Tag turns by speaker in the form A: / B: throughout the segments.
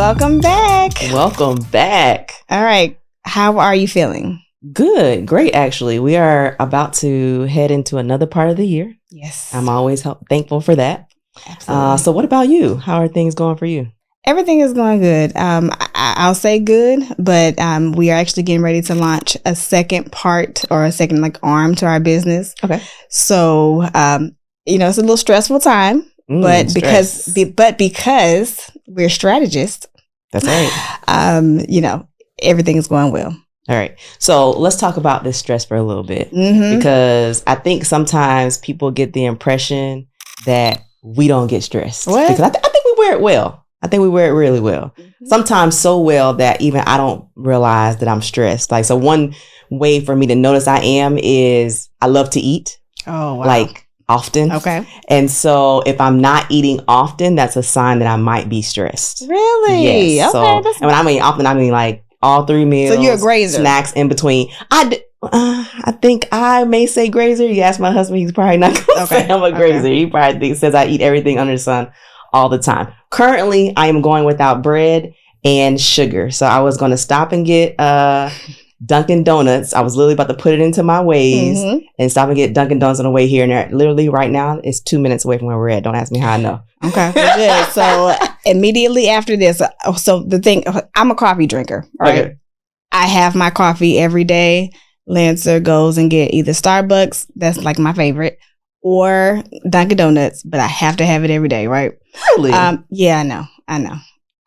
A: welcome back.
B: Welcome back.
A: All right. How are you feeling?
B: Good. Great, actually. We are about to head into another part of the year.
A: Yes.
B: I'm always thankful for that.
A: Absolutely.
B: So what about you? How are things going for you?
A: Everything is going good. I'll say good, but we are actually getting ready to launch a second part or a second arm to our business.
B: Okay.
A: So, it's a little stressful time, but because we're strategists.
B: That's right.
A: Everything is going well.
B: All right. So let's talk about this stress for a little bit,
A: Mm-hmm.
B: because I think sometimes people get the impression that we don't get stressed.
A: What?
B: Because I think we wear it well. I think we wear it really well.
A: Mm-hmm.
B: Sometimes so well that even I don't realize that I'm stressed. So one way for me to notice I am is I love to eat.
A: Oh, wow.
B: Often.
A: Okay.
B: And so if I'm not eating often, that's a sign that I might be stressed.
A: Really?
B: Yes.
A: Okay.
B: So, and when I mean often, I mean like all 3 meals.
A: So you're a grazer.
B: Snacks in between. I think I may say grazer. You ask my husband, he's probably not going to say I'm a grazer. Okay. He probably says I eat everything under the sun all the time. Currently, I am going without bread and sugar. So I was going to stop and get Dunkin' Donuts. I was literally about to put it into my ways and stop and get Dunkin' Donuts on the way here. And they're literally right now, it's 2 minutes away from where we're at. Don't ask me how I know.
A: Okay. Good. So immediately after this, I'm a coffee drinker. Right. Okay. I have my coffee every day. Lancer goes and get either Starbucks, that's like my favorite, or Dunkin' Donuts, but I have to have it every day, right?
B: Really?
A: Yeah, I know.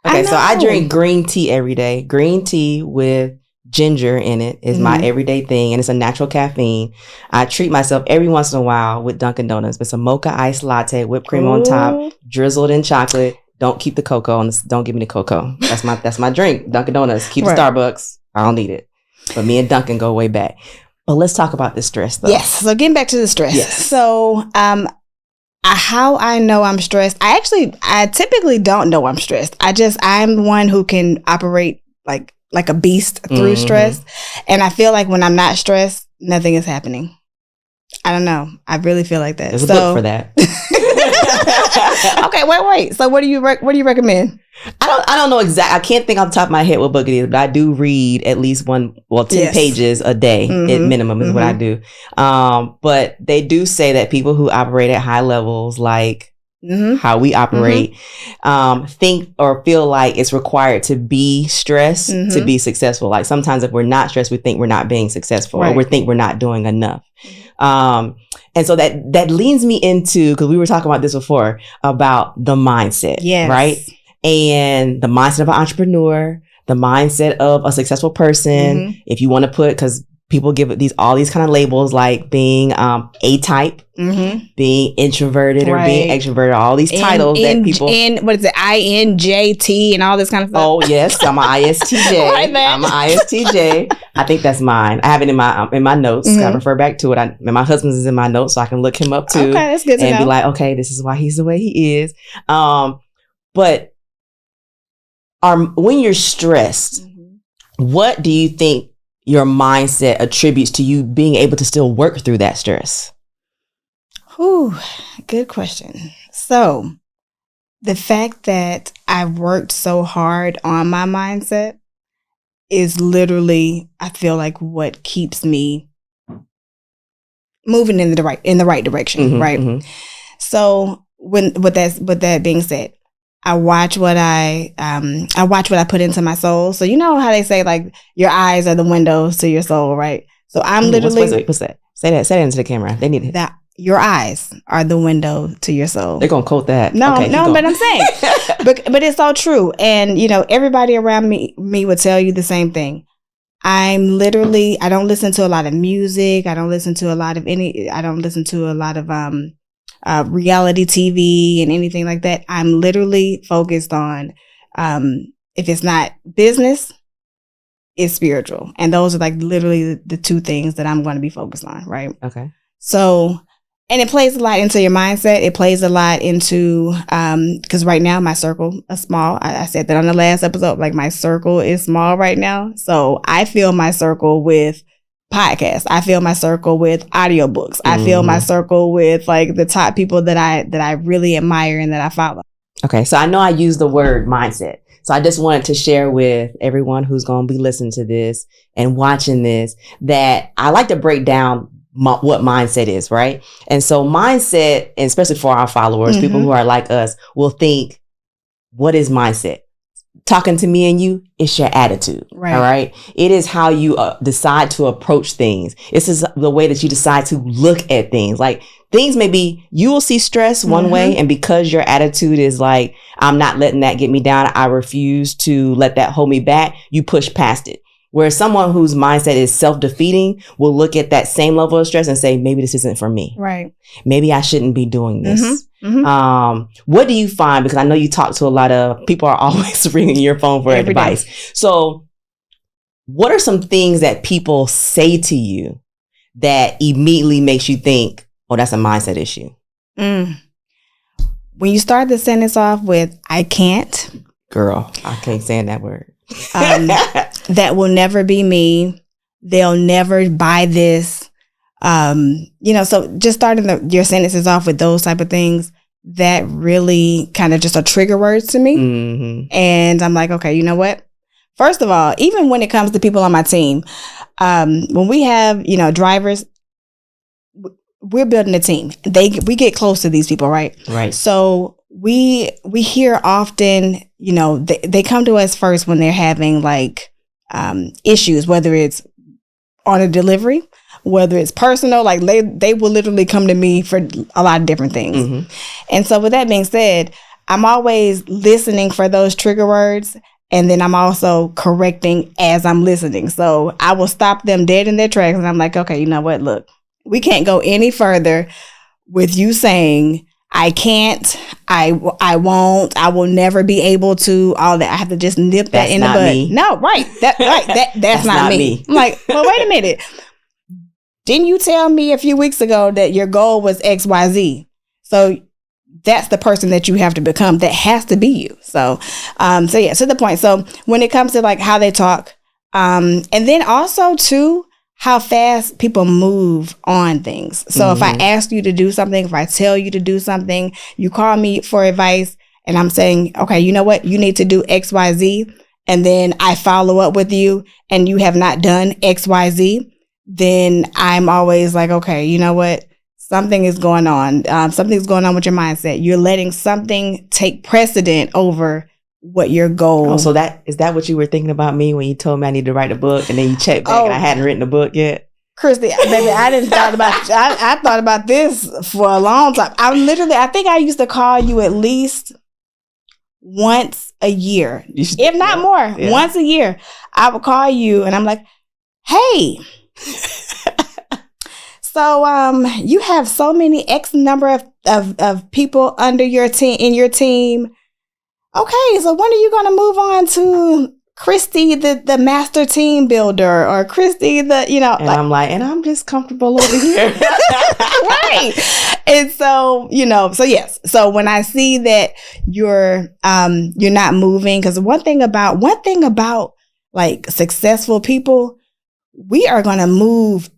B: Okay, so I drink green tea every day. Green tea with ginger in it is my everyday thing, and it's a natural caffeine. I treat myself every once in a while with Dunkin' Donuts. It's a mocha iced latte, whipped cream on top, drizzled in chocolate. Don't keep the cocoa on this. Don't give me the cocoa. That's my drink. Dunkin' Donuts. Keep the Starbucks. I don't need it. But me and Dunkin' go way back. But let's talk about the stress, though.
A: Yes. So getting back to the stress.
B: Yes.
A: So, how I know I'm stressed. I typically don't know I'm stressed. I'm one who can operate like a beast through stress. And I feel like when I'm not stressed, nothing is happening. I don't know. I really feel like that.
B: There's a book for that.
A: Okay, wait. So what do you recommend?
B: I don't know exactly. I can't think off the top of my head what book it is, but I do read at least 10 pages a day at minimum is what I do. But they do say that people who operate at high levels, like how we operate, think or feel like it's required to be stressed to be successful. Like sometimes if we're not stressed, we think we're not being successful or we think we're not doing enough. And so that leads me into, because we were talking about this before, about the mindset, right? And the mindset of an entrepreneur, the mindset of a successful person. If you want to put, because people give it all these kind of labels, like being A-type, being introverted or being extroverted, all these titles that people...
A: what is it? INJT and all this kind of stuff.
B: Oh, yes. I'm an ISTJ. I'm an ISTJ. I think that's mine. I have it in my notes. I refer back to it. And my husband's is in my notes, so I can look him up too.
A: Okay, that's good to know.
B: And be like, okay, this is why he's the way he is. But when you're stressed, what do you think your mindset attributes to you being able to still work through that stress?
A: Good question. So the fact that I've worked so hard on my mindset is literally, I feel like, what keeps me moving in the right direction, right? So with that being said, I watch what I put into my soul. So you know how they say like your eyes are the windows to your soul, right? So I'm literally
B: what's that? Say that into the camera. They need it.
A: That your eyes are the window to your soul.
B: They're gonna quote that.
A: No, but I'm saying, but it's all true. And everybody around me would tell you the same thing. I don't listen to a lot of music. I don't listen to a lot of reality TV and anything like that. I'm literally focused on, if it's not business, it's spiritual. And those are like literally the two things that I'm going to be focused on. Right.
B: Okay.
A: So, and it plays a lot into your mindset. It plays a lot into, because right now my circle is small. I said that on the last episode, like my circle is small right now. So I fill my circle with podcasts. I fill my circle with audiobooks. I fill my circle with like the top people that I really admire and that I follow.
B: Okay. So I know I use the word mindset. So I just wanted to share with everyone who's going to be listening to this and watching this that I like to break down what mindset is, right? And so mindset, and especially for our followers, people who are like us, will think, what is mindset? Talking to me and you, it's your attitude. Right. All right. It is how you decide to approach things. This is the way that you decide to look at things. Like things maybe you will see stress one way. And because your attitude is like, I'm not letting that get me down. I refuse to let that hold me back. You push past it. Whereas someone whose mindset is self-defeating will look at that same level of stress and say, maybe this isn't for me. Right. Maybe I shouldn't be doing this. What do you find? Because I know you talk to a lot of people are always ringing your phone for advice. So what are some things that people say to you that immediately makes you think, oh, that's a mindset issue? When
A: you start the sentence off with, I can't.
B: Girl, I can't stand that word.
A: That will never be me. They'll never buy this. So just starting your sentences off with those type of things, that really kind of just are trigger words to me. And I'm like, okay, you know what? First of all, even when it comes to people on my team, when we have, drivers, we're building a team. We get close to these people, right?
B: Right.
A: So we hear often, they come to us first when they're having like issues, whether it's on a delivery, whether it's personal, like they will literally come to me for a lot of different things. And so with that being said, I'm always listening for those trigger words. And then I'm also correcting as I'm listening. So I will stop them dead in their tracks. And I'm like, okay, you know what? Look, we can't go any further with you saying, I can't, I won't, I will never be able to, all that. I have to just nip that in the bud.
B: Me.
A: No, right. That's not me. I'm like, well, wait a minute. Didn't you tell me a few weeks ago that your goal was XYZ? So that's the person that you have to become. That has to be you. So to the point. So when it comes to like how they talk, and then also too, how fast people move on things. So if I ask you to do something, if I tell you to do something, you call me for advice and I'm saying, okay, you know what? You need to do XYZ. And then I follow up with you and you have not done XYZ. Then I'm always like, okay, you know what? Something is going on. Something's going on with your mindset. You're letting something take precedent over what your goal.
B: Oh, so is that what you were thinking about me when you told me I need to write a book and then you checked back and I hadn't written a book yet?
A: Christi, baby, I didn't thought about I thought about this for a long time. I think I used to call you at least once a year, if not more. Yeah. Once a year, I would call you and I'm like, hey, so you have so many X number of people under your team, in your team. Okay, so when are you going to move on to Christi, the master team builder, or Christi, And
B: I'm like, and I'm just comfortable over here.
A: Right. And so, so yes. So when I see that you're not moving, because one thing about like successful people, we are going to move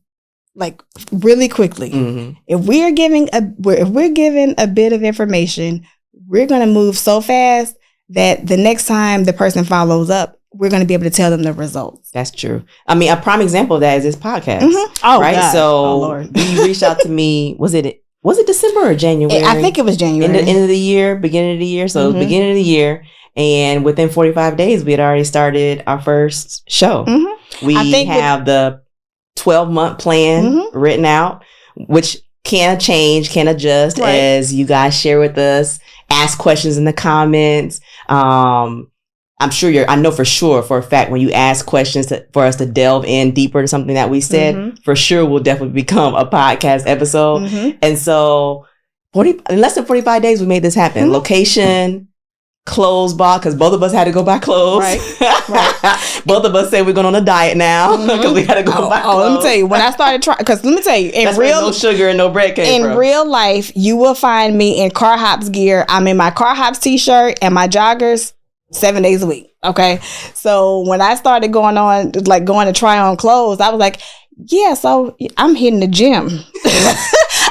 A: like really quickly. If we're giving a bit of information, we're going to move so fast that the next time the person follows up, we're going to be able to tell them the results.
B: That's true. I mean, a prime example of that is this podcast.
A: Oh,
B: right?
A: God.
B: So you reached out to me. Was it December or January?
A: I think it was January.
B: End of the year, beginning of the year. So beginning of the year. And within 45 days, we had already started our first show. We have the 12-month plan written out, which can change, can adjust as you guys share with us. Ask questions in the comments. I know for a fact when you ask questions for us to delve in deeper to something that we said, for sure will definitely become a podcast episode. And so in less than 45 days, we made this happen. Location, clothes bought, because both of us had to go buy clothes. Right. Both of us say we're going on a diet now because we got to go buy clothes.
A: Let me tell you, when I started trying, because let me tell you,
B: no sugar and no bread came from.
A: In real life, you will find me in Car Hops gear. I'm in my Car Hops t-shirt and my joggers 7 days a week. Okay. So when I started going to try on clothes, I was like, yeah, so I'm hitting the gym.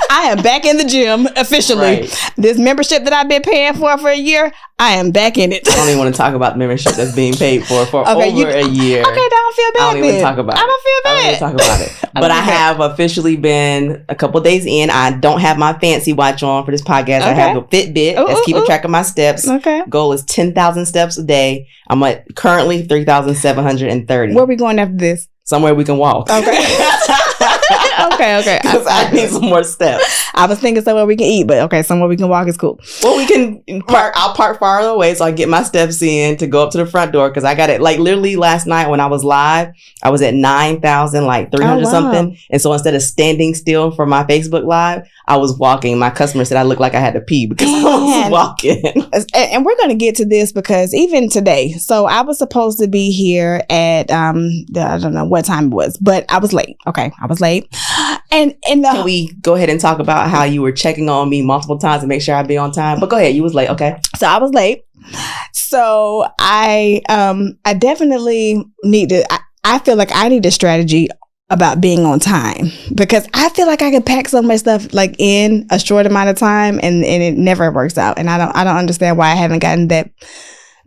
A: I am back in the gym officially. Right. This membership that I've been paying for a year, I am back in it.
B: I don't even want to talk about the membership that's being paid for over a year.
A: Okay, don't feel bad.
B: I don't even talk about it.
A: I don't feel bad.
B: I don't even talk about it. But I have officially been a couple days in. I don't have my fancy watch on for this podcast. Okay. I have a Fitbit that's keeping track of my steps. Okay. Goal is 10,000 steps a day. I'm at currently 3,730.
A: Where are we going after this?
B: Somewhere we can walk.
A: Okay. Okay.
B: Because I need some more steps.
A: I was thinking somewhere we can eat, but okay, somewhere we can walk is cool.
B: Well, we can park. I'll park farther away so I get my steps in to go up to the front door because I got it. Like literally last night when I was live, I was at 9,300 something. And so instead of standing still for my Facebook Live, I was walking. My customer said I looked like I had to pee because I was walking.
A: And we're going to get to this because even today, so I was supposed to be here at, I don't know what time it was, but I was late. Okay, I was late. And
B: can we go ahead and talk about how you were checking on me multiple times to make sure I'd be on time? But go ahead, you was late. Okay.
A: So I was late. So I definitely need to, I feel like I need a strategy about being on time because I feel like I could pack so much stuff like in a short amount of time and it never works out. And I don't understand why I haven't gotten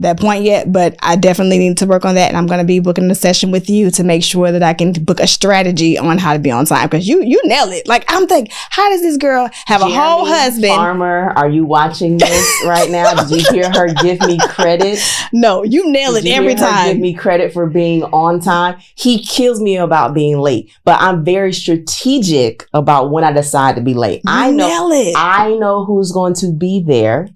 A: that point yet, but I definitely need to work on that. And I'm going to be booking a session with you to make sure that I can book a strategy on how to be on time. Cause you nailed it. Like I'm thinking, how does this girl have a whole husband?
B: Farmer, are you watching this right now? Did you hear her give me credit?
A: No, you nail it every time.
B: Give me credit for being on time. He kills me about being late, but I'm very strategic about when I decide to be late. I know who's going to be there.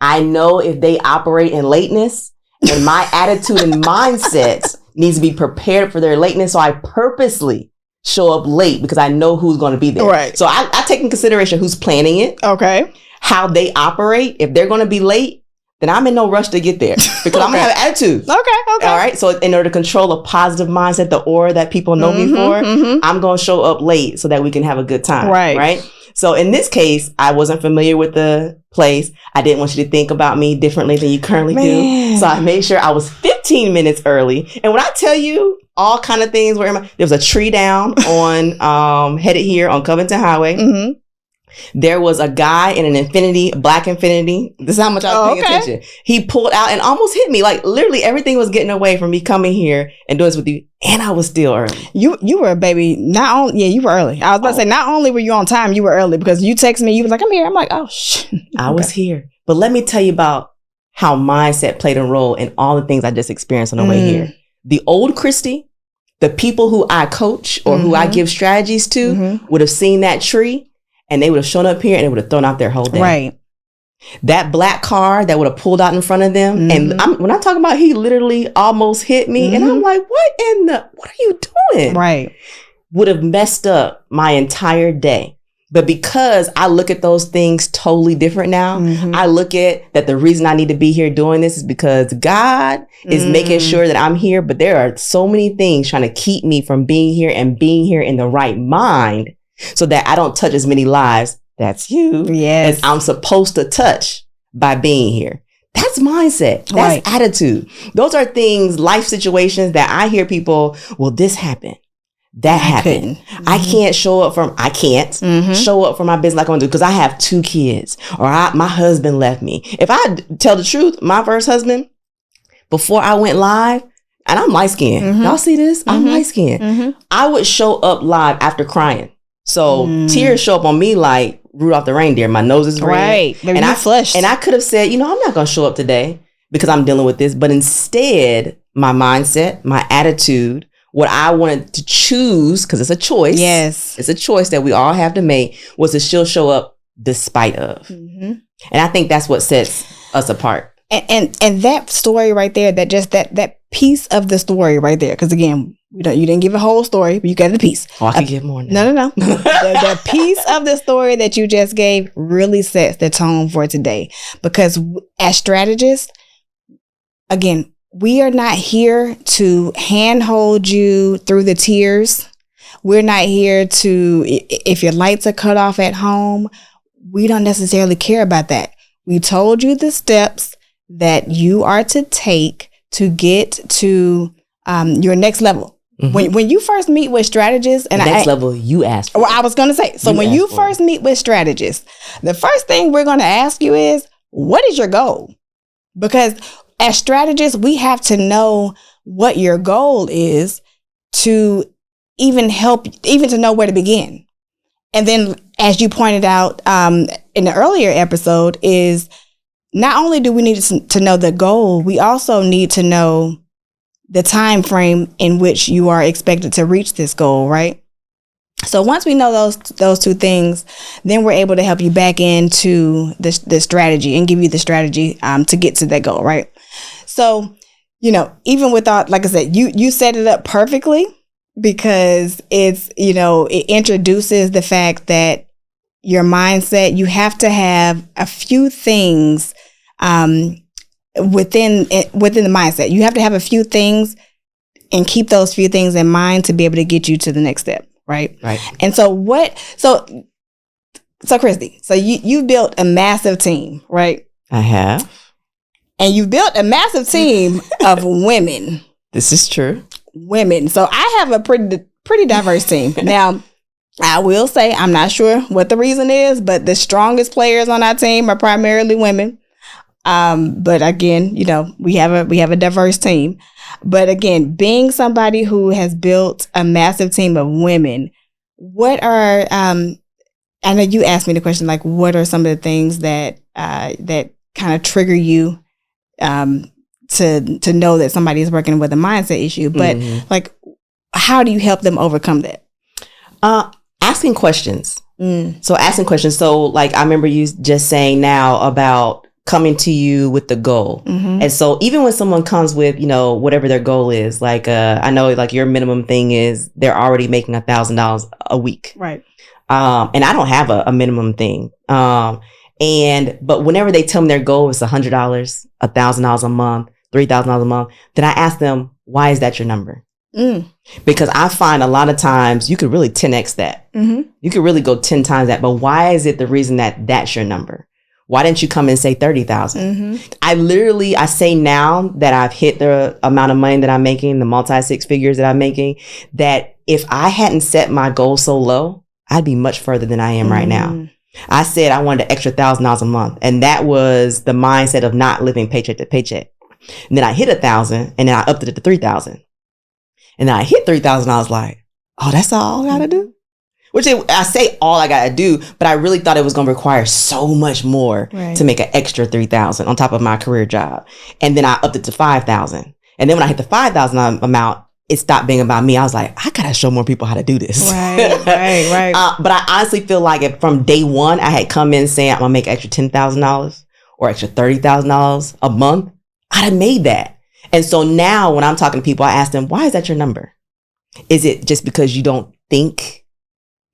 B: I know if they operate in lateness, and my attitude and mindset needs to be prepared for their lateness. So I purposely show up late because I know who's going to be there.
A: Right.
B: So I take in consideration who's planning it.
A: Okay.
B: How they operate. If they're going to be late, then I'm in no rush to get there because I'm going to have an attitude.
A: Okay.
B: All right. So in order to control a positive mindset, the aura that people know me for, I'm going to show up late so that we can have a good time. Right. So in this case, I wasn't familiar with the place. I didn't want you to think about me differently than you currently do. So I made sure I was 15 minutes early. And when I tell you all kind of things, there was a tree down on headed here on Covington Highway. Mm-hmm. There was a guy in an black Infinity. This is how much I was paying attention. He pulled out and almost hit me. Like literally everything was getting away from me coming here and doing this with you. And I was still early. You were a baby.
A: You were early. I was about to say, not only were you on time, you were early because you texted me. You was like, I'm here. I'm like, oh, shit.
B: I was here. But let me tell you about how mindset played a role in all the things I just experienced on the way here. The old Christi, the people who I coach or who I give strategies to would have seen that tree. And they would have shown up here and they would have thrown out their whole day.
A: Right.
B: That black car that would have pulled out in front of them. And when I talk about he literally almost hit me. And I'm like, what are you doing?
A: Right.
B: Would have messed up my entire day. But because I look at those things totally different now, I look at that the reason I need to be here doing this is because God is making sure that I'm here. But there are so many things trying to keep me from being here and being here in the right mind. So that I don't touch as many lives, that's you, as I'm supposed to touch by being here. That's mindset. That's attitude. Those are things, life situations that I hear people, well, this happened. That happened. I can't show up show up for my business like I want to do because I have 2 kids or my husband left me. If I tell the truth, my first husband, before I went live, and I'm light skinned. Y'all see this? I'm light skinned. I would show up live after crying. So tears show up on me like Rudolph the reindeer. My nose is red.
A: Right.
B: And I flushed. And I could have said, I'm not going to show up today because I'm dealing with this. But instead, my mindset, my attitude, what I wanted to choose, because it's a choice.
A: Yes.
B: It's a choice that we all have to make, was to still show up despite of. And I think that's what sets us apart.
A: And that story right there, that piece of the story right there, because again, you didn't give a whole story, but you got the piece.
B: Oh, I can give more now.
A: No. the piece of the story that you just gave really sets the tone for today. Because as strategists, again, we are not here to handhold you through the tears. We're not here to, if your lights are cut off at home, we don't necessarily care about that. We told you the steps that you are to take to get to your next level. When you first meet with strategists, and
B: next level you ask for.
A: Well, I was going to say, so when you first meet with strategists, the first thing we're going to ask you is, what is your goal? Because as strategists, we have to know what your goal is to even to know where to begin. And then, as you pointed out in the earlier episode, is not only do we need to know the goal, we also need to know the time frame in which you are expected to reach this goal, right? So once we know those two things, then we're able to help you back into the strategy and give you the strategy to get to that goal, right? So, even without, like I said, you set it up perfectly, because it's, it introduces the fact that your mindset, you have to have a few things within the mindset. You have to have a few things and keep those few things in mind to be able to get you to the next step. Right. And so Christi, so you built a massive team, right?
B: I have.
A: And you built a massive team of women.
B: This is true.
A: Women. So I have a pretty diverse team. Now, I will say, I'm not sure what the reason is, but the strongest players on our team are primarily women. But again, we have a diverse team. But again, being somebody who has built a massive team of women, what are, I know you asked me the question, like, what are some of the things that kind of trigger you to know that somebody is working with a mindset issue, but like, how do you help them overcome that?
B: Asking questions. So asking questions. So like, I remember you just saying now about coming to you with the goal. And so even when someone comes with, whatever their goal is, like, I know like your minimum thing is they're already making $1,000 a week.
A: Right.
B: And I don't have a minimum thing. But whenever they tell me their goal is $100, $1,000 a month, $3,000 a month, then I ask them, why is that your number? Because I find a lot of times you could really 10x that. You could really go 10 times that. But why is it the reason that that's your number? Why didn't you come and say 30,000? I say now that I've hit the amount of money that I'm making, the multi-six figures that I'm making, that if I hadn't set my goal so low, I'd be much further than I am right now. I said I wanted an extra $1,000 a month. And that was the mindset of not living paycheck to paycheck. And then I hit 1,000 and then I upped it to 3,000. And then I hit 3,000. I was like, oh, that's all I gotta do? I say all I gotta do, but I really thought it was gonna require so much more to make an extra 3,000 on top of my career job. And then I upped it to 5,000. And then when I hit the 5,000 amount, it stopped being about me. I was like, I gotta show more people how to do this.
A: Right.
B: But I honestly feel like if from day one I had come in saying I'm gonna make extra $10,000 or extra $30,000 a month, I'd have made that. And so now when I'm talking to people, I ask them, why is that your number? Is it just because you don't think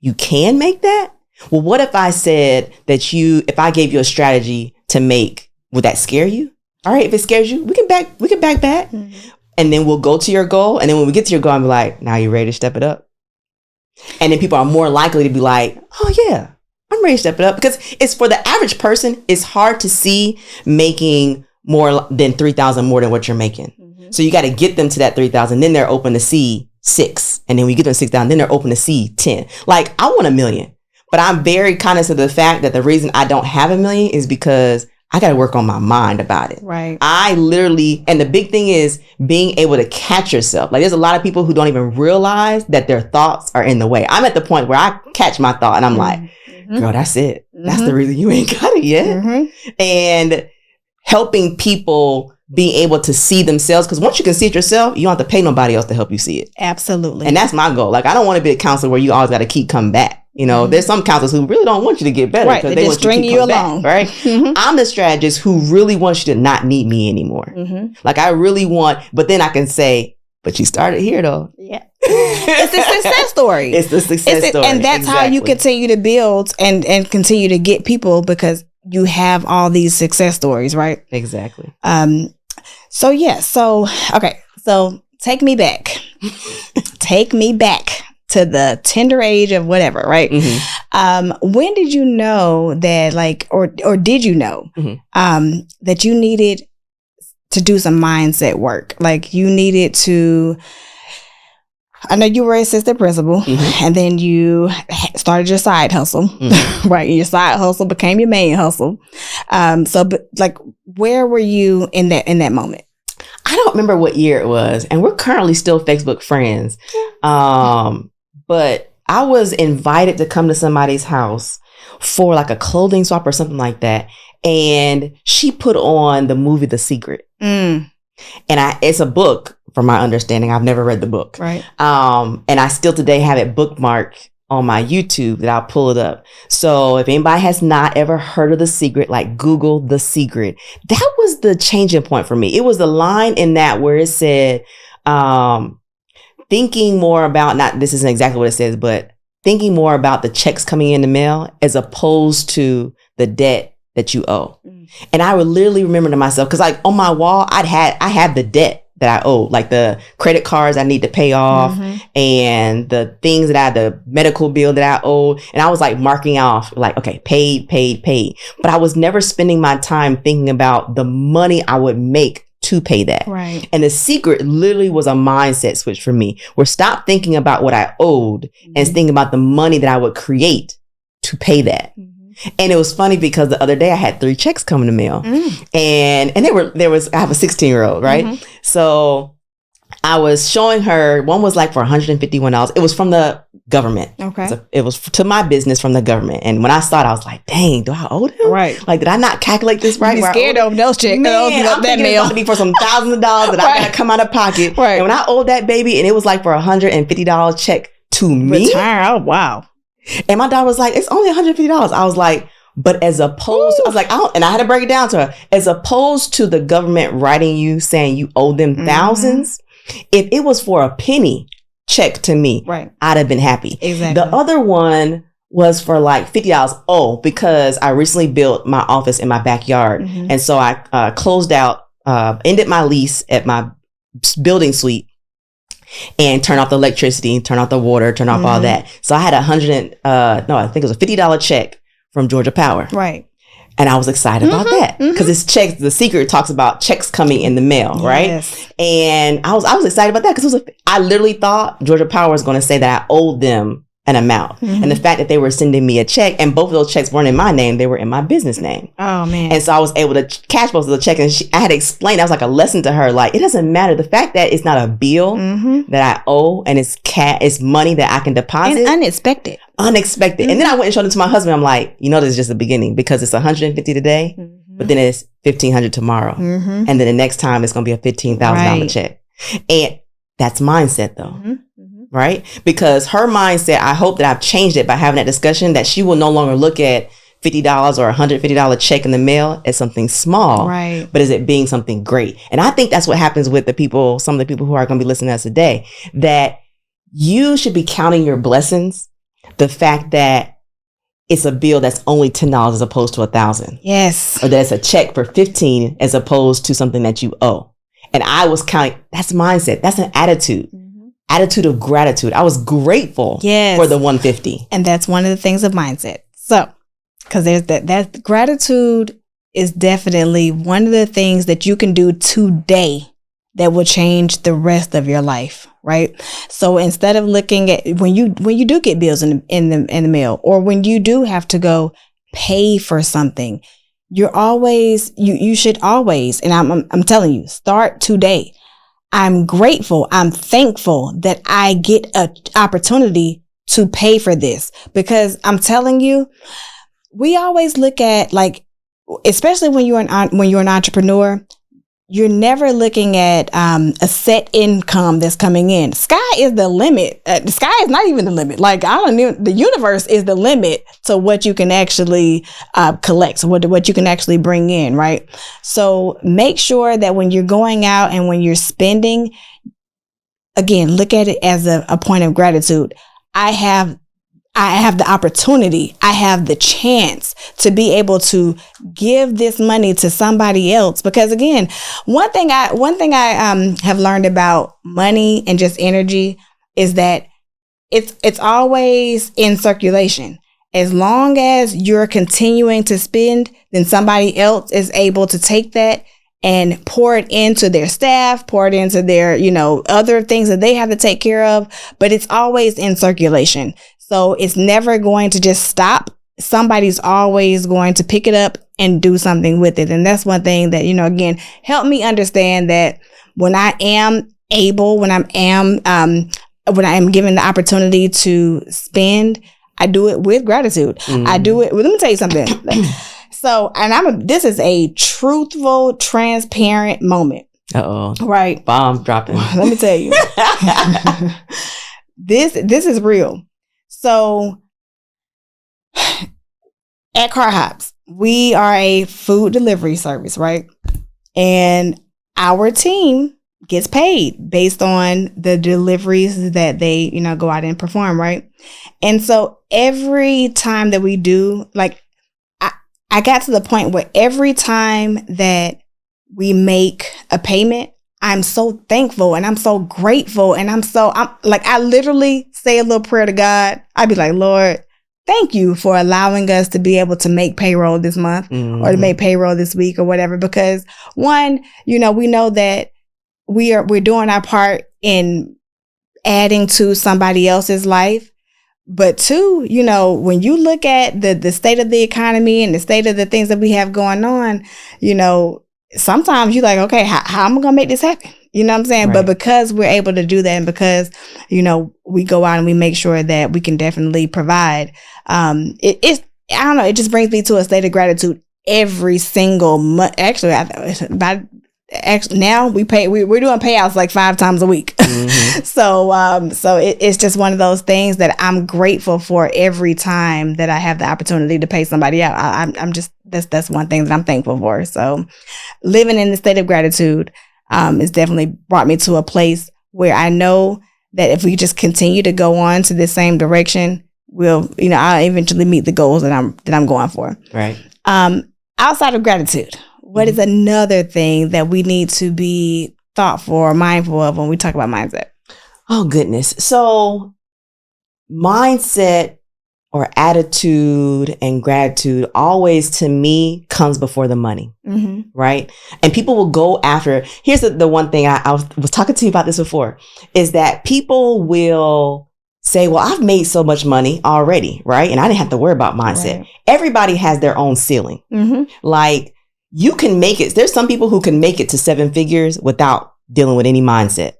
B: you can make that? Well, what if I said that if I gave you a strategy to make, would that scare you? All right, if it scares you, we can back. And then we'll go to your goal. And then when we get to your goal, I'm like, now you ready to step it up? And then people are more likely to be like, oh yeah, I'm ready to step it up. Because it's for the average person, it's hard to see making more than 3,000 more than what you're making. So you got to get them to that 3,000. Then they're open to see 6. And then we get them 6,000. Then they're open to see 10. Like, I want $1 million, but I'm very conscious of the fact that the reason I don't have $1 million is because I got to work on my mind about it.
A: Right.
B: And the big thing is being able to catch yourself. Like, there's a lot of people who don't even realize that their thoughts are in the way. I'm at the point where I catch my thought and I'm like, girl, that's it. That's the reason you ain't got it yet. And helping people being able to see themselves, because once you can see it yourself, you don't have to pay nobody else to help you see it.
A: Absolutely.
B: And that's my goal. Like, I don't want to be a counselor where you always got to keep coming back. There's some counselors who really don't want you to get better because they want you to keep coming back, right? I'm the strategist who really wants you to not need me anymore. Like, I really want, but then I can say, but you started here though. Yeah.
A: It's a success story.
B: It's the success story.
A: And that's how you continue to build and continue to get people, because you have all these success stories, right?
B: Exactly.
A: So take me back. Take me back to the tender age of whatever, right? When did you know that, like, or did you know that you needed to do some mindset work? Like, you needed to, I know you were assistant principal, and then you started your side hustle, right? Your side hustle became your main hustle. But like, where were you in that moment?
B: I don't remember what year it was, and we're currently still Facebook friends. But I was invited to come to somebody's house for like a clothing swap or something like that, and she put on the movie The Secret. And it's a book, from my understanding. I've never read the book.
A: Right.
B: And I still today have it bookmarked on my YouTube that I'll pull it up. So if anybody has not ever heard of The Secret, like Google The Secret. That was the changing point for me. It was the line in that where it said, thinking more about, not this isn't exactly what it says, but thinking more about the checks coming in the mail as opposed to the debt that you owe. And I would literally remember to myself, because like on my wall, I had the debt that I owed, like the credit cards I need to pay off and the things that I had, the medical bill that I owed. And I was like marking off like, okay, paid. But I was never spending my time thinking about the money I would make to pay that.
A: Right.
B: And The Secret literally was a mindset switch for me, where stop thinking about what I owed and thinking about the money that I would create to pay that. And it was funny because the other day I had 3 checks come in the mail, and I have a 16-year-old, right? So I was showing her, one was like for $151. It was from the government. Okay. So it was to my business from the government. And when I saw it, I was like, dang, do I owe them? Right. Like, did I not calculate this right?
A: You're scared of those checks.
B: Man, I'm thinking it's going to be for some thousands of dollars that I got to come out of pocket. Right. And when I owed that baby, and it was like for $150 check to me.
A: Oh, wow.
B: And my daughter was like, it's only $150. I was like, but as opposed to, I was like, and I had to break it down to her, as opposed to the government writing you saying you owe them thousands, if it was for a penny check to me, I'd have been happy.
A: Exactly.
B: The other one was for like $50. Oh, because I recently built my office in my backyard. And so I closed out, ended my lease at my building suite, and turn off the electricity, turn off the water, turn off all that. So I had I think it was a $50 check from Georgia Power.
A: Right.
B: And I was excited about that because it's checks. The Secret talks about checks coming in the mail, right?
A: Yes.
B: And I was excited about that because I literally thought Georgia Power was going to say that I owed them an amount. And the fact that they were sending me a check, and both of those checks weren't in my name, they were in my business name.
A: Oh, man.
B: And so I was able to cash both of the checks, and I had to explain, that was like a lesson to her. Like, it doesn't matter. The fact that it's not a bill that I owe, and it's money that I can deposit.
A: And unexpected.
B: And then I went and showed it to my husband. I'm like, this is just the beginning, because it's $150 today, but then it's $1,500 tomorrow. And then the next time it's going to be a $15,000 check. And that's mindset though. Right? Because her mindset, I hope that I've changed it by having that discussion, that she will no longer look at $50 or $150 check in the mail as something small,
A: right?
B: But as it being something great. And I think that's what happens with some of the people who are going to be listening to us today, that you should be counting your blessings. The fact that it's a bill that's only $10 as opposed to $1,000.
A: Yes.
B: Or that it's a check for $15 as opposed to something that you owe. And I was counting, that's mindset. That's an attitude. Attitude of gratitude. I was grateful for the $150.
A: And that's one of the things of mindset. So, because there's that gratitude is definitely one of the things that you can do today that will change the rest of your life, right? So instead of looking at when you do get bills in the mail, or when you do have to go pay for something, you should always, and I'm telling you, start today. I'm grateful. I'm thankful that I get an opportunity to pay for this, because I'm telling you, we always look at, like, especially when you're an entrepreneur, you're never looking at a set income that's coming in. Sky is the limit. The sky is not even the limit. Like, the universe is the limit to what you can actually collect, so what you can actually bring in, right? So make sure that when you're going out and when you're spending, again, look at it as a point of gratitude. I have the opportunity, I have the chance to be able to give this money to somebody else. Because again, one thing I have learned about money and just energy is that it's always in circulation. As long as you're continuing to spend, then somebody else is able to take that and pour it into their staff, pour it into their, other things that they have to take care of, but it's always in circulation. So it's never going to just stop. Somebody's always going to pick it up and do something with it. And that's one thing that, again, help me understand that when I am able, when I am given the opportunity to spend, I do it with gratitude. I do it. Well, let me tell you something. So, and this is a truthful, transparent moment.
B: Uh-oh.
A: Right.
B: Bomb dropping.
A: Let me tell you. This is real. So at Car Hops, we are a food delivery service, right? And our team gets paid based on the deliveries that they, go out and perform, right? And so every time that we do, like, I got to the point where every time that we make a payment, I'm so thankful and I'm so grateful. And I'm like, I literally say a little prayer to God. I'd be like, Lord, thank you for allowing us to be able to make payroll this month or to make payroll this week or whatever. Because one, we know that we're doing our part in adding to somebody else's life. But two, when you look at the state of the economy and the state of the things that we have going on, sometimes you're like, okay, how am I going to make this happen? You know what I'm saying? Right. But because we're able to do that and because, we go out and we make sure that we can definitely provide, it's, I don't know, it just brings me to a state of gratitude every single month. Actually, now we're doing payouts like 5 times a week. So it's just one of those things that I'm grateful for every time that I have the opportunity to pay somebody out. I'm just, that's one thing that I'm thankful for. So living in the state of gratitude has definitely brought me to a place where I know that if we just continue to go on to the same direction, I'll eventually meet the goals that I'm going for.
B: Right.
A: Outside of gratitude, what is another thing that we need to be thoughtful or mindful of when we talk about mindset?
B: Oh, goodness. So mindset or attitude and gratitude always, to me, comes before the money, right? And people will go after. Here's the one thing I was talking to you about this before, is that people will say, well, I've made so much money already, right? And I didn't have to worry about mindset. Right. Everybody has their own ceiling. Like, you can make it. There's some people who can make it to 7 figures without dealing with any mindset,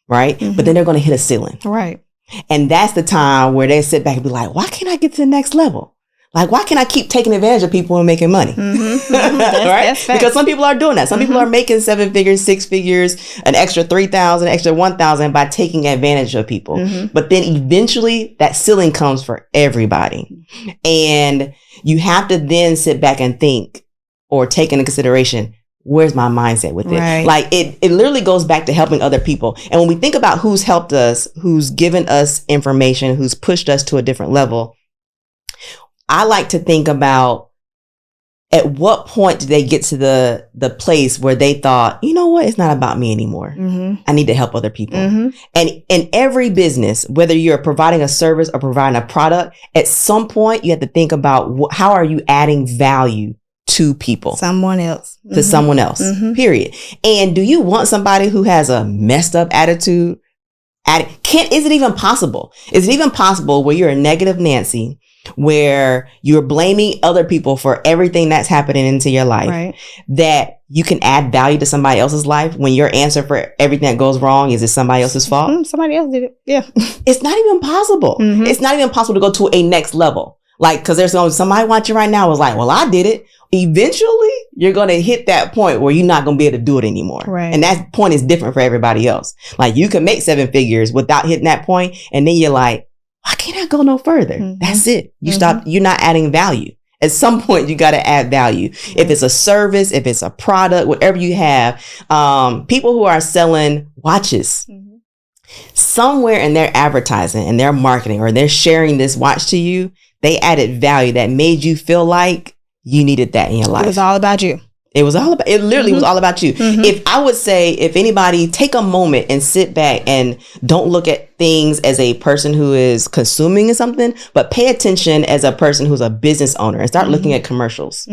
B: right? But then they're going to hit a ceiling.
A: Right.
B: And that's the time where they sit back and be like, why can't I get to the next level? Like, why can't I keep taking advantage of people and making money? Right? Because some people are doing that. Some people are making 7 figures, 6 figures, an extra 3,000, extra 1,000 by taking advantage of people. But then eventually that ceiling comes for everybody. And you have to then sit back and think, or take into consideration, where's my mindset with it? Right. Like, it literally goes back to helping other people. And when we think about who's helped us, who's given us information, who's pushed us to a different level, I like to think about, at what point did they get to the place where they thought, you know what, it's not about me anymore. I need to help other people. And in every business, whether you're providing a service or providing a product, at some point you have to think about, how are you adding value to people,
A: someone else,
B: period. And do you want somebody who has a messed up attitude? Is it even possible? Is it even possible where you're a negative Nancy, where you're blaming other people for everything that's happening into your life, right, that you can add value to somebody else's life when your answer for everything that goes wrong is somebody else's fault?
A: Somebody else did it. Yeah.
B: It's not even possible. It's not even possible to go to a next level. Like, cause there's somebody watching right now was like, well, I did it. Eventually you're going to hit that point where you're not going to be able to do it anymore. Right. And that point is different for everybody else. Like, you can make 7 figures without hitting that point. And then you're like, why can't I go no further? That's it. You stop. You're not adding value. At some point, you got to add value. If it's a service, if it's a product, whatever you have, people who are selling watches, somewhere in their advertising and their marketing, or they're sharing this watch to you, they added value that made you feel like you needed that in your life.
A: It was all about you.
B: It literally was all about you. If I would say, if anybody, take a moment and sit back and don't look at things as a person who is consuming something, but pay attention as a person who's a business owner and start looking at commercials.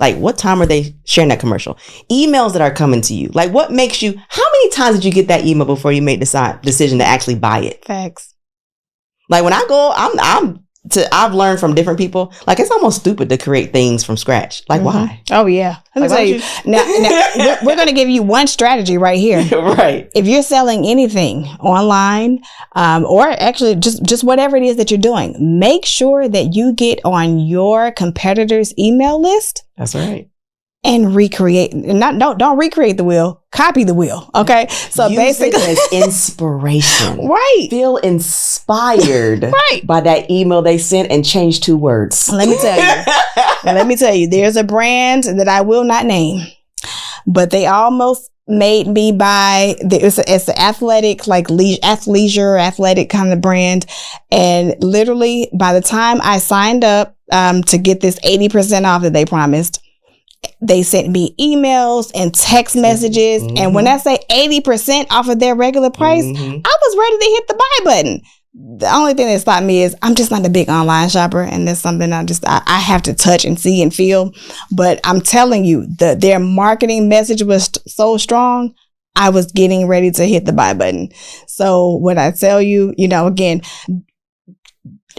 B: Like, what time are they sharing that commercial? Emails that are coming to you. Like, what makes you, how many times did you get that email before you made the decision to actually buy it?
A: Facts.
B: Like, when I go, I've learned from different people, like, it's almost stupid to create things from scratch. Like, why?
A: Oh, yeah. Let me tell you. Now we're going to give you one strategy right here.
B: Right.
A: If you're selling anything online, or actually just whatever it is that you're doing, make sure that you get on your competitor's email list.
B: That's right.
A: And don't recreate the wheel, copy the wheel. Okay. So
B: use
A: basically
B: it as inspiration.
A: Right.
B: Feel inspired
A: right.
B: by that email they sent and change 2 words.
A: Let me tell you, there's a brand that I will not name, but they almost made me buy it's an athletic, like athletic kind of brand. And literally by the time I signed up to get this 80% off that they promised, they sent me emails and text messages. Mm-hmm. And when I say 80% off of their regular price, I was ready to hit the buy button. The only thing that stopped me is I'm just not a big online shopper. And that's something I have to touch and see and feel. But I'm telling you, their marketing message was so strong. I was getting ready to hit the buy button. So when I tell you, again,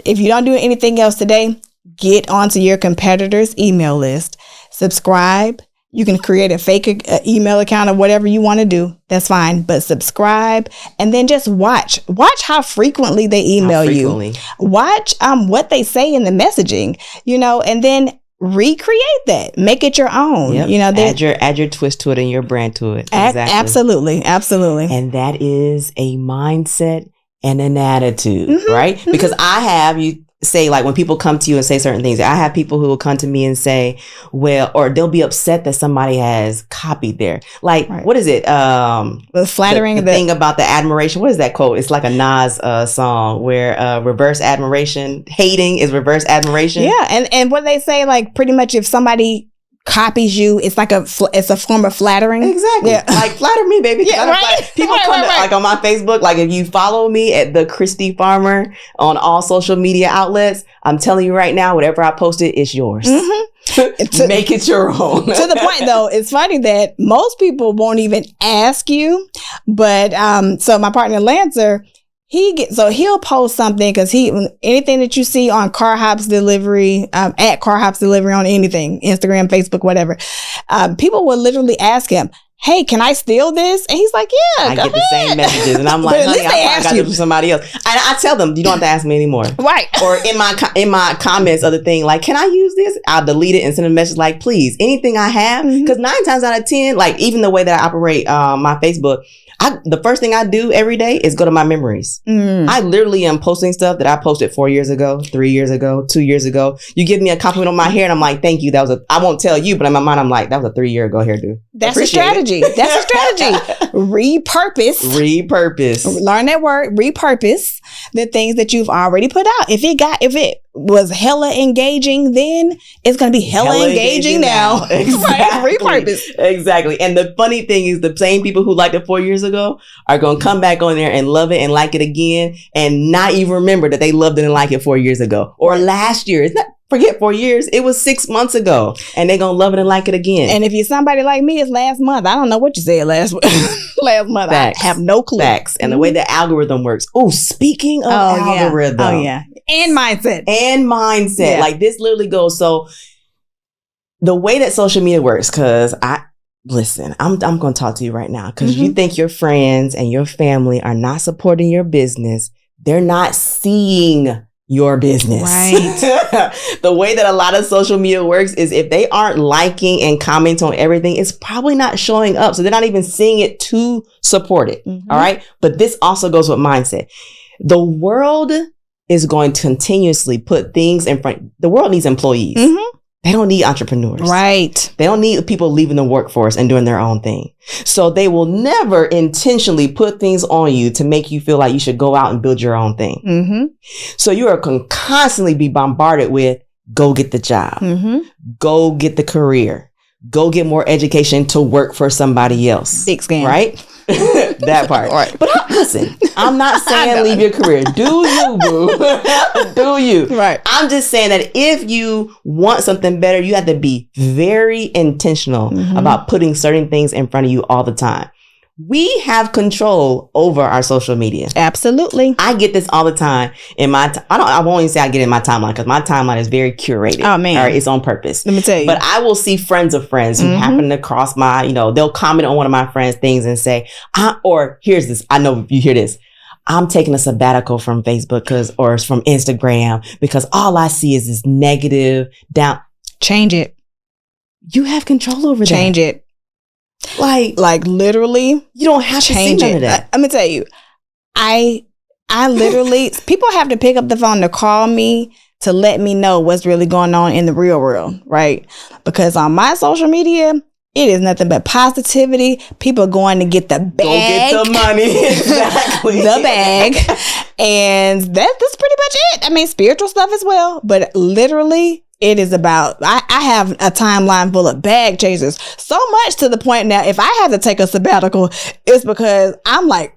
A: if you don't do anything else today, get onto your competitor's email list. Subscribe. You can create a fake email account or whatever you want to do. That's fine. But subscribe and then just watch how frequently they email you. Watch what they say in the messaging, and then recreate that. Make it your own.
B: Yep. Add your twist to it and your brand to it. Exactly.
A: Absolutely. Absolutely.
B: And that is a mindset and an attitude, right? Because I have you say, like, when people come to you and say certain things, I have people who will come to me and say, well, or they'll be upset that somebody has copied their, like, right. What is it?
A: The flattering.
B: The thing about the admiration. What is that quote? It's like a Nas song where reverse admiration, hating is reverse admiration.
A: Yeah. And what they say, like, pretty much if somebody copies you, it's like it's a form of flattering.
B: Exactly. Yeah. Like, flatter me, baby.
A: Yeah, right.
B: Like, people come to, like, on my Facebook, like, if you follow me at the Christi Farmer on all social media outlets, I'm telling you right now, whatever I posted, it's yours. Make it your own.
A: To the point, though, it's funny that most people won't even ask you. But so my partner Lancer, he'll post something because anything that you see on Car Hops Delivery, at Car Hops Delivery on anything, Instagram, Facebook, whatever, people will literally ask him, hey, can I steal this? And he's like, yeah,
B: I get the same messages. And I'm like, honey, I got this from somebody else. And I tell them, you don't have to ask me anymore.
A: Right.
B: Or in my comments of the thing, like, can I use this? I'll delete it and send a message like, please, anything I have. Because 9 times out of 10, like, even the way that I operate my Facebook, the first thing I do every day is go to my memories. I literally am posting stuff that I posted 4 years ago, 3 years ago, 2 years ago. You give me a compliment on my hair and I'm like, thank you. I won't tell you, but in my mind, I'm like, that was a 3 year ago hairdo.
A: That's a strategy. That's a strategy. Repurpose. Learn that word. Repurpose the things that you've already put out. If it was hella engaging then, it's going to be hella engaging now.
B: Exactly.
A: Right? Repurpose.
B: Exactly. And the funny thing is the same people who liked it 4 years ago are going to come back on there and love it and like it again and not even remember that they loved it and liked it 4 years ago or last year. It's not, forget 4 years. It was 6 months ago and they're going to love it and like it again.
A: And if you're somebody like me, it's last month. I don't know what you said last month.
B: Facts.
A: I have no clue.
B: Facts. And the way the algorithm works. Oh, speaking of algorithm.
A: Oh, yeah. And mindset.
B: Yeah. Like, this literally goes. So the way that social media works, because listen, I'm going to talk to you right now because you think your friends and your family are not supporting your business. They're not seeing your business.
A: Right.
B: The way that a lot of social media works is if they aren't liking and commenting on everything, it's probably not showing up. So they're not even seeing it to support it. All right. But this also goes with mindset. The world is going to continuously put things in front. The world needs employees. They don't need entrepreneurs.
A: Right.
B: They don't need people leaving the workforce and doing their own thing. So they will never intentionally put things on you to make you feel like you should go out and build your own thing. So you are constantly be bombarded with, go get the job, go get the career, go get more education to work for somebody else.
A: Big scam.
B: Right? That part.
A: Right.
B: But listen, I'm not saying leave your career. Do you, boo? Do you?
A: Right.
B: I'm just saying that if you want something better, you have to be very intentional about putting certain things in front of you all the time. We have control over our social media.
A: Absolutely.
B: I get this all the time in my I won't even say I get it in my timeline because my timeline is very curated.
A: Oh, man.
B: All right, it's on purpose.
A: Let me tell you.
B: But I will see friends of friends who happen to cross my, they'll comment on one of my friends' things and say, or here's this. I know you hear this. I'm taking a sabbatical from Facebook or from Instagram because all I see is this negative down.
A: Change it.
B: You have control over that.
A: Change it. Like literally,
B: you don't have to see none of that.
A: Let me tell you, I literally, people have to pick up the phone to call me to let me know what's really going on in the real world, right? Because on my social media, it is nothing but positivity. People going to get the bag.
B: Go get the money. Exactly.
A: The bag. And that's pretty much it. I mean, spiritual stuff as well, but literally, it is about, I have a timeline full of bag chasers. So much to the point now, if I have to take a sabbatical, it's because I'm like,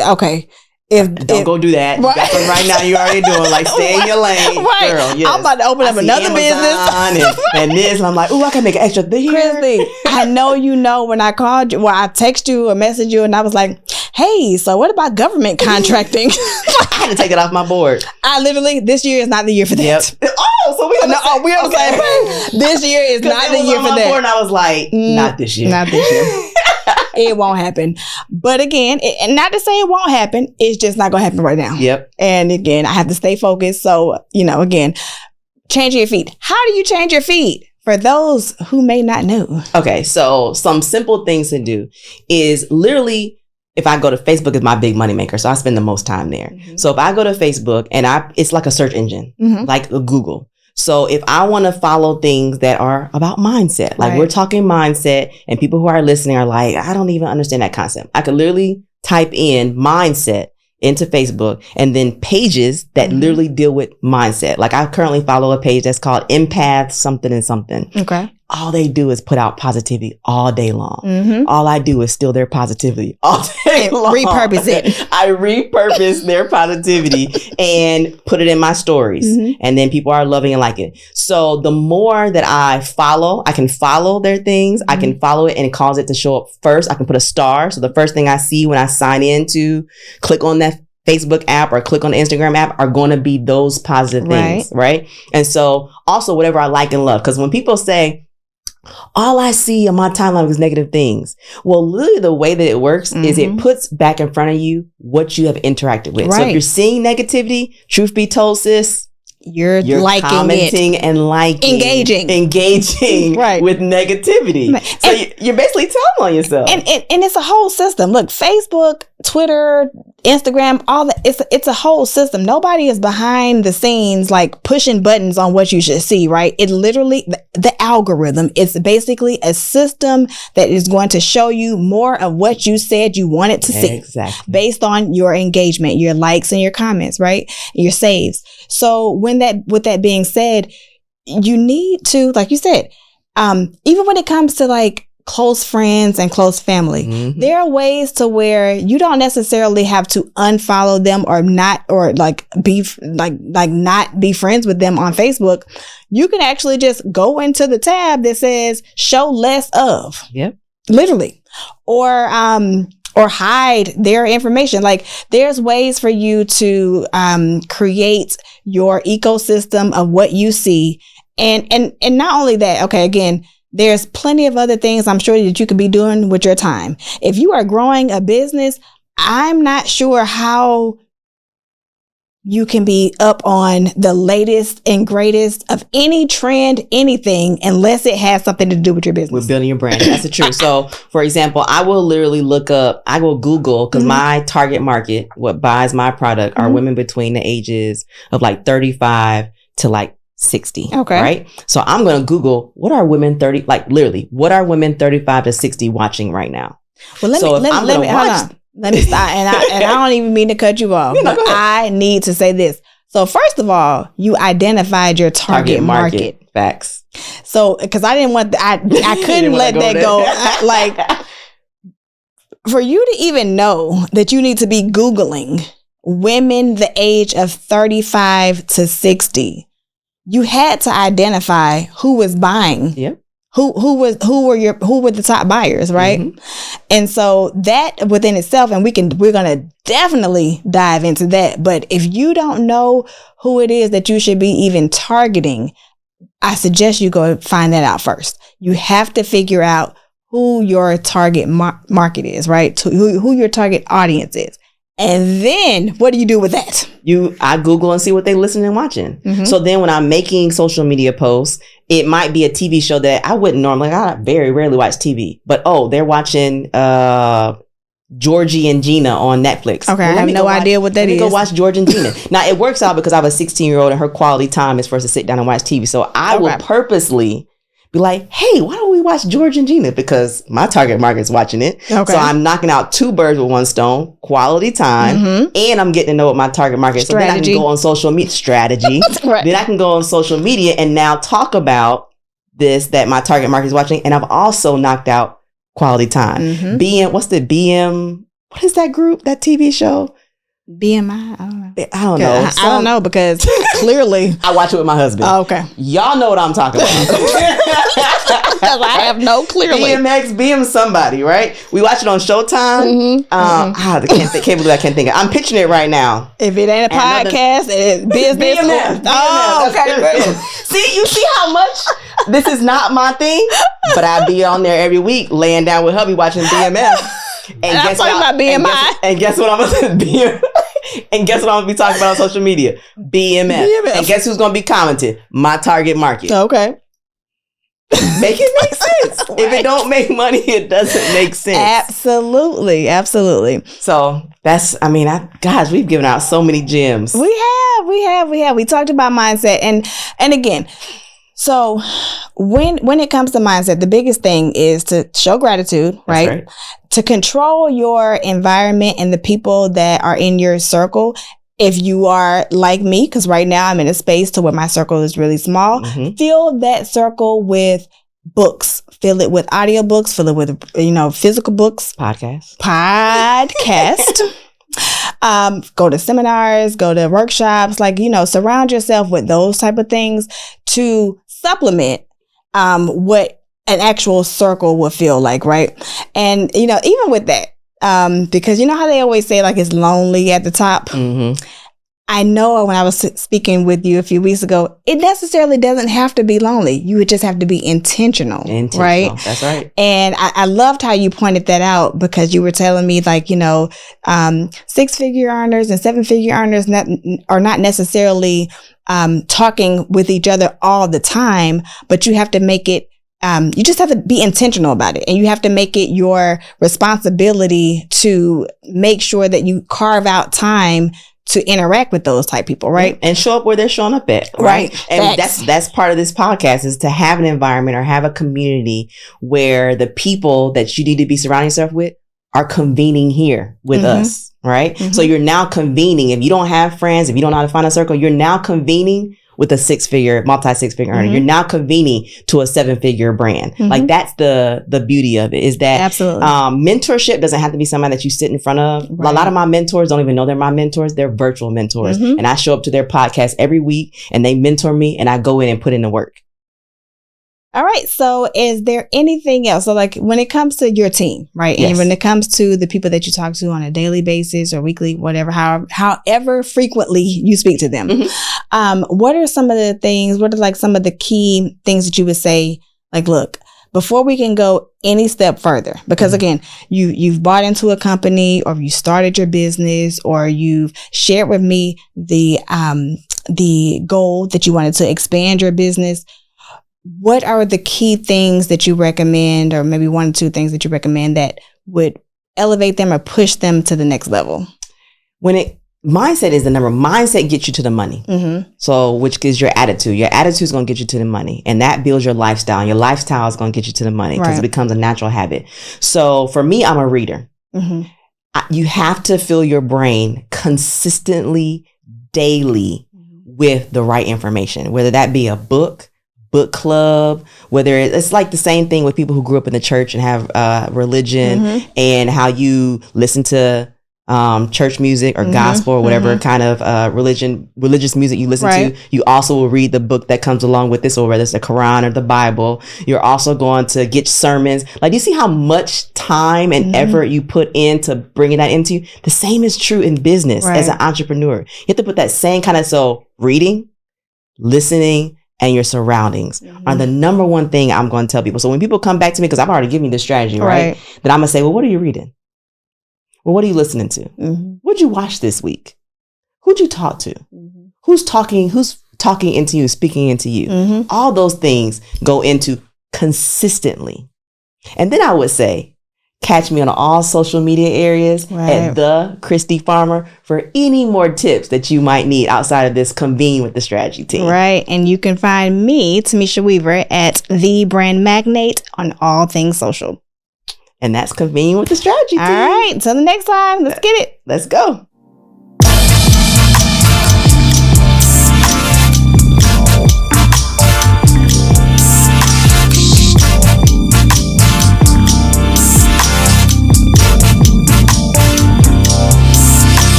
A: okay.
B: Don't go do that. Right. That's what right now you already doing. Like, stay in your lane, girl. Yes.
A: I'm about to open up another business.
B: and this, and I'm like, ooh, I can make an extra thing.
A: Christi, I know when I called you, well, I text you or message you, and I was like, hey, so what about government contracting?
B: I had to take it off my board.
A: This year is not the year for that.
B: Yep. Oh, so we on the same page.
A: This year is not the year for that.
B: And I was like, not this year.
A: Not this year. It won't happen. But again, and not to say it won't happen, it's just not going to happen right now.
B: Yep.
A: And again, I have to stay focused. So, again, changing your feed. How do you change your feed? For those who may not know.
B: Okay, so some simple things to do is literally, if I go to Facebook, is my big money maker. So I spend the most time there. So if I go to Facebook and it's like a search engine, like a Google. So if I want to follow things that are about mindset, like we're talking mindset and people who are listening are like, I don't even understand that concept. I could literally type in mindset into Facebook and then pages that literally deal with mindset. Like I currently follow a page that's called Empath something and something.
A: Okay.
B: All they do is put out positivity all day long. All I do is steal their positivity all day long.
A: Repurpose it.
B: I repurpose their positivity and put it in my stories. And then people are loving and liking it. So the more that I can follow their things. I can follow it and cause it to show up first. I can put a star. So the first thing I see when I sign in to click on that Facebook app or click on the Instagram app are going to be those positive things. Right. And so also whatever I like and love. Because when people say, all I see on my timeline is negative things. Well, literally the way that it works is it puts back in front of you what you have interacted with. So if you're seeing negativity, truth be told, sis, you're liking commenting it. And liking. Engaging with negativity. So you're basically telling on yourself.
A: And it's a whole system. Look, Facebook, Twitter, Instagram, all that. It's a whole system. Nobody is behind the scenes like pushing buttons on what you should see, right? It literally, the algorithm, it's basically a system that is going to show you more of what you said you wanted to see.
B: Exactly.
A: Based on your engagement, your likes and your comments, right? Your saves. So with that being said, you need to, like you said, even when it comes to like close friends and close family, there are ways to where you don't necessarily have to unfollow them or not be friends with them on Facebook. You can actually just go into the tab that says show less of.
B: Yep.
A: Literally. Or hide their information. Like there's ways for you to create your ecosystem of what you see. And not only that, okay, again, there's plenty of other things I'm sure that you could be doing with your time. If you are growing a business, I'm not sure how you can be up on the latest and greatest of any trend, anything, unless it has something to do with your business.
B: With building your brand. That's the truth. So, for example, I will literally I will Google, because my target market, what buys my product, are women between the ages of like 35 to like 60. Okay. Right? So I'm going to Google, what are women 35 to 60 watching right now?
A: Well, let me hold on. Let me stop. And I don't even mean to cut you off. But I need to say this. So first of all, you identified your target market.
B: Facts.
A: So, because I didn't want, I couldn't let that go. for you to even know that you need to be Googling women the age of 35 to 60, you had to identify who was buying.
B: Yep.
A: Who were the top buyers, right? Mm-hmm. And so that within itself, and we're gonna definitely dive into that. But if you don't know who it is that you should be even targeting, I suggest you go find that out first. You have to figure out who your target market is, right? Who your target audience is. And then what do you do with that?
B: I Google and see what they listening and watching. Mm-hmm. So then when I'm making social media posts, it might be a TV show that I wouldn't normally, I very rarely watch TV, but they're watching Georgie and Gina on Netflix.
A: Okay, I have no idea what that is.
B: Go watch Georgie and Gina. Now it works out because I have a 16-year-old and her quality time is for us to sit down and watch TV. So I will purposely be like, hey, why don't we watch George and Gina? Because my target market is watching it. Okay. So I'm knocking out 2 birds with 1 stone, quality time, and I'm getting to know what my target market is. So then I can go on social media strategy. Right. Then I can go on social media and now talk about this that my target market is watching. And I've also knocked out quality time. Mm-hmm. What is that group, that TV show?
A: BMI? I don't know.
B: I
A: don't know because clearly
B: I watch it with my husband.
A: Oh, okay.
B: Y'all know what I'm talking about.
A: I have no clearly.
B: BM somebody, right? We watch it on Showtime. I can't believe I can't think of it. I'm pitching it right now.
A: If it ain't a podcast, it's business.
B: BMF.
A: Okay.
B: See, you see how much this is not my thing, but I be on there every week laying down with hubby watching BMF. And guess what?
A: About BMI.
B: And guess what I'm gonna and guess what I'm gonna be talking about on social media? BMF. And guess who's gonna be commenting? My target market.
A: Okay.
B: Make it make sense. Right. If it don't make money, it doesn't make sense.
A: Absolutely.
B: So gosh, we've given out so many gems.
A: We have. We talked about mindset and again. So when it comes to mindset, the biggest thing is to show gratitude, right? To control your environment and the people that are in your circle. If you are like me, because right now I'm in a space to where my circle is really small, fill that circle with books, fill it with audiobooks, fill it with, physical books.
B: Podcast.
A: Go to seminars, go to workshops, surround yourself with those type of things to supplement what an actual circle will feel like, right? And, even with that, because you know how they always say it's lonely at the top? Mm-hmm. I know when I was speaking with you a few weeks ago, it necessarily doesn't have to be lonely. You would just have to be intentional. Right?
B: That's right.
A: And I loved how you pointed that out because you were telling me 6-figure earners and 7-figure earners are not necessarily talking with each other all the time, but you have to make it you just have to be intentional about it, and you have to make it your responsibility to make sure that you carve out time to interact with those type people, right?
B: And show up where they're showing up at, right? And that's part of this podcast is to have an environment or have a community where the people that you need to be surrounding yourself with are convening here with us, right? Mm-hmm. So you're now convening. If you don't have friends, if you don't know how to find a circle, you're now convening with a multi-6-figure earner. You're now convening to a 7-figure brand. That's the beauty of it is that
A: absolutely
B: mentorship doesn't have to be somebody that you sit in front of. Right. A lot of my mentors don't even know they're my mentors. They're virtual mentors. And I show up to their podcast every week and they mentor me and I go in and put in the work.
A: All right. So is there anything else? So when it comes to your team, right?
B: Yes.
A: And when it comes to the people that you talk to on a daily basis or weekly, whatever, however frequently you speak to them, what are some of the things, what are some of the key things that you would say, look, before we can go any step further, because again, you've bought into a company or you started your business or you've shared with me the goal that you wanted to expand your business. What are the key things that you recommend, or maybe 1 or 2 things that you recommend that would elevate them or push them to the next level?
B: Mindset is the number. Mindset gets you to the money. So, which is your attitude. Your attitude is going to get you to the money, and that builds your lifestyle. And your lifestyle is going to get you to the money because it becomes a natural habit. So, for me, I'm a reader. You have to fill your brain consistently, daily, with the right information, whether that be a book, book club, whether it's like the same thing with people who grew up in the church and have religion, and how you listen to church music or gospel or whatever kind of religious music you listen to. You also will read the book that comes along with this, or whether it's the Quran or the Bible. You're also going to get sermons. Like, you see how much time and effort you put into bringing that into you? The same is true in business as an entrepreneur. You have to put that same kind of, so reading, listening, and your surroundings are the number one thing I'm going to tell people. So when people come back to me, because I've already given you this strategy, right? Then I'm going to say, well, what are you reading? Well, what are you listening to? What'd you watch this week? Who'd you talk to? Who's talking into you, speaking into you? All those things go into consistently. And then I would say, catch me on all social media areas at the Christi Farmer for any more tips that you might need outside of this Convene with the Strategy Team. Right. And you can find me, Tameshia Weaver, at The Brand Magnate on all things social. And that's Convene with the Strategy Team. All right. Until the next time. Let's get it. Let's go.